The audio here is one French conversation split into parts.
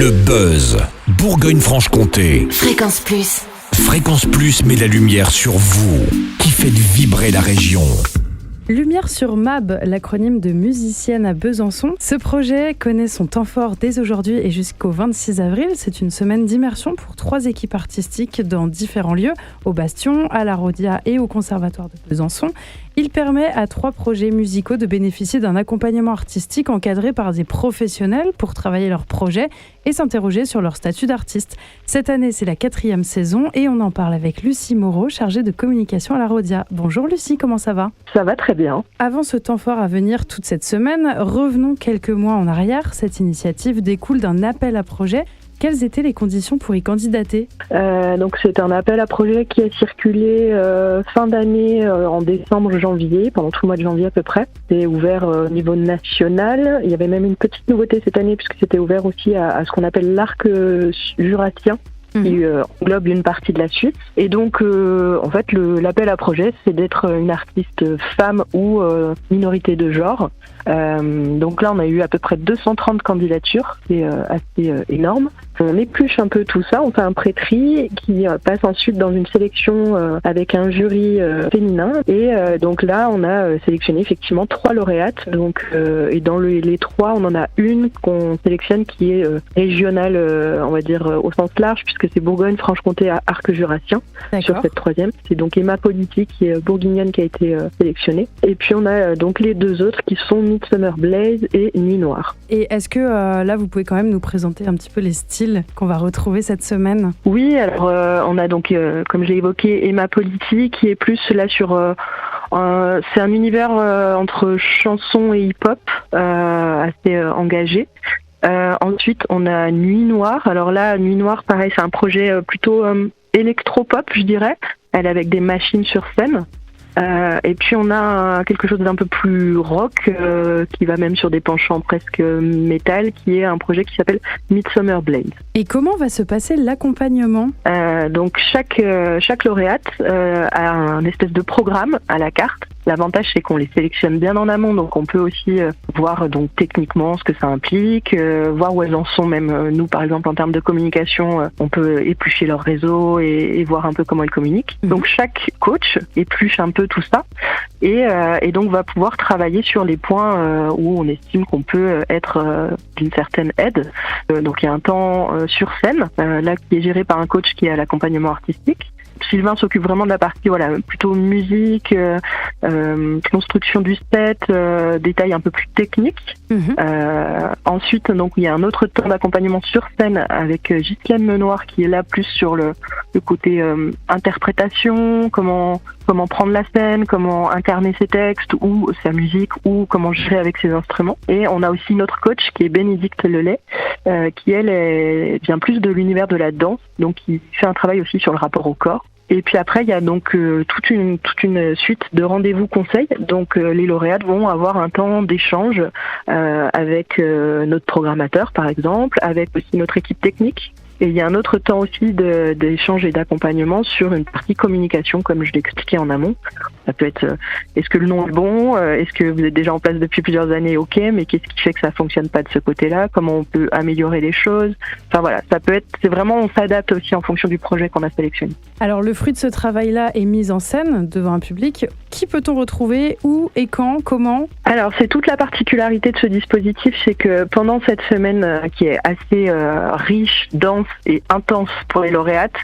Le buzz, Bourgogne-Franche-Comté. Fréquence Plus. Fréquence Plus met la lumière sur vous, qui faites vibrer la région. Lumière sur MAB, l'acronyme de musicienne à Besançon. Ce projet connaît son temps fort dès aujourd'hui et jusqu'au 26 avril. C'est une semaine d'immersion pour 3 équipes artistiques dans différents lieux, au Bastion, à la Rodia et au Conservatoire de Besançon. Il permet à 3 projets musicaux de bénéficier d'un accompagnement artistique encadré par des professionnels pour travailler leurs projets et s'interroger sur leur statut d'artiste. Cette année, c'est la 4e saison et on en parle avec Lucie Moreau, chargée de communication à la Rodia. Bonjour Lucie, comment ça va ? Ça va très bien. Avant ce temps fort à venir toute cette semaine, revenons quelques mois en arrière. Cette initiative découle d'un appel à projet. Quelles étaient les conditions pour y candidater ? Donc c'est un appel à projet qui a circulé fin d'année en décembre-janvier, pendant tout le mois de janvier à peu près. C'est ouvert au niveau national. Il y avait même une petite nouveauté cette année puisque c'était ouvert aussi à ce qu'on appelle l'arc jurassien, qui englobe une partie de la Suisse. Et donc, en fait, l'appel à projet, c'est d'être une artiste femme ou minorité de genre. Donc là, on a eu à peu près 230 candidatures, c'est assez énorme. On épluche un peu tout ça, on fait un pré-tri qui passe ensuite dans une sélection avec un jury féminin. Et donc là, on a sélectionné effectivement 3 lauréates. Donc, et dans les 3, on en a une qu'on sélectionne qui est régionale, on va dire au sens large, puisque c'est Bourgogne-Franche-Comté à Arc-Jurassien. Sur cette 3e. C'est donc Emma Politi qui est bourguignonne qui a été sélectionnée. Et puis on a donc les 2 autres qui sont Midsummer Blaze et Nuit Noire. Et est-ce que là, vous pouvez quand même nous présenter un petit peu les styles qu'on va retrouver cette semaine ? Oui, alors on a donc, comme j'ai évoqué, Emma Politi qui est plus là sur... c'est un univers entre chanson et hip-hop assez engagé. Ensuite, on a Nuit Noire. Alors là, Nuit Noire, pareil, c'est un projet plutôt électropop, je dirais. Elle est avec des machines sur scène. Et puis on a quelque chose d'un peu plus rock qui va même sur des penchants presque métal, qui est un projet qui s'appelle Midsummer Blaze. Et comment va se passer l'accompagnement ? Donc chaque lauréate a un espèce de programme à la carte. L'avantage, c'est qu'on les sélectionne bien en amont, donc on peut aussi voir donc techniquement ce que ça implique, voir où elles en sont. Même nous, par exemple, en termes de communication, on peut éplucher leur réseau et voir un peu comment elles communiquent. Donc chaque coach épluche un peu tout ça et donc va pouvoir travailler sur les points où on estime qu'on peut être d'une certaine aide. Donc il y a un temps sur scène, là qui est géré par un coach qui est à l'accompagnement artistique. Sylvain s'occupe vraiment de la partie plutôt musique, construction du set, détails un peu plus techniques. Ensuite, donc il y a un autre temps d'accompagnement sur scène avec Ghislaine Lenoir qui est là plus sur le côté interprétation, comment prendre la scène, comment incarner ses textes ou sa musique ou comment gérer avec ses instruments. Et on a aussi notre coach qui est Bénédicte Lelay, qui elle vient plus de l'univers de la danse, donc qui fait un travail aussi sur le rapport au corps. Et puis après, il y a donc toute une suite de rendez-vous conseils. Donc les lauréates vont avoir un temps d'échange avec notre programmateur, par exemple, avec aussi notre équipe technique. Et il y a un autre temps aussi d'échange et d'accompagnement sur une partie communication, comme je l'ai expliqué en amont. Ça peut être, est-ce que le nom est bon ? Est-ce que vous êtes déjà en place depuis plusieurs années ? Ok, mais qu'est-ce qui fait que ça fonctionne pas de ce côté-là ? Comment on peut améliorer les choses ? Enfin voilà, ça peut être, c'est vraiment, on s'adapte aussi en fonction du projet qu'on a sélectionné. Alors le fruit de ce travail-là est mis en scène devant un public. Qui peut-on retrouver ? Où et quand ? Comment ? Alors c'est toute la particularité de ce dispositif, c'est que pendant cette semaine qui est assez riche, dense et intense pour les lauréates,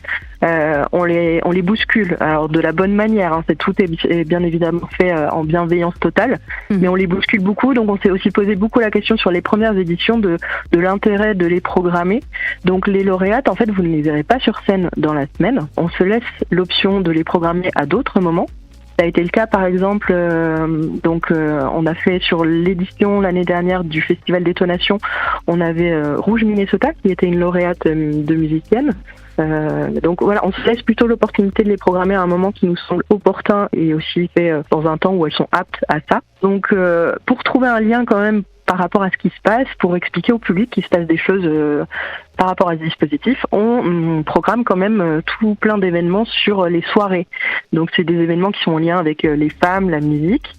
on les bouscule. Alors de la bonne manière, hein, tout est bien évidemment fait en bienveillance totale, mais on les bouscule beaucoup. Donc on s'est aussi posé beaucoup la question sur les premières éditions de l'intérêt de les programmer. Donc les lauréates, en fait, vous ne les verrez pas sur scène dans la semaine. On se laisse l'option de les programmer à d'autres moments. Ça a été le cas, par exemple, on a fait sur l'édition l'année dernière du Festival Détonation, on avait Rouge Minnesota qui était une lauréate de musicienne. Donc voilà, on se laisse plutôt l'opportunité de les programmer à un moment qui nous semble opportun et aussi fait dans un temps où elles sont aptes à ça. Donc pour trouver un lien quand même par rapport à ce qui se passe, pour expliquer au public qu'il se passe des choses par rapport à ce dispositif, on programme quand même tout plein d'événements sur les soirées. Donc c'est des événements qui sont en lien avec les femmes, la musique.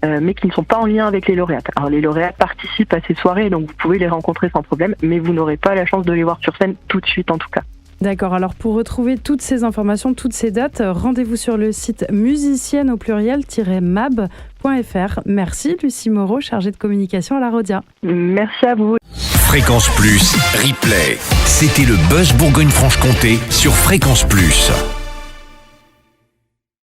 mais qui ne sont pas en lien avec les lauréates. Alors les lauréates participent à ces soirées, donc vous pouvez les rencontrer sans problème, mais vous n'aurez pas la chance de les voir sur scène tout de suite en tout cas. D'accord, alors pour retrouver toutes ces informations, toutes ces dates, rendez-vous sur le site musicienne au pluriel-mab.fr. Merci Lucie Moreau, chargée de communication à la Rhodia. Merci à vous. Fréquence Plus, replay. C'était le Buzz Bourgogne-Franche-Comté sur Fréquence Plus.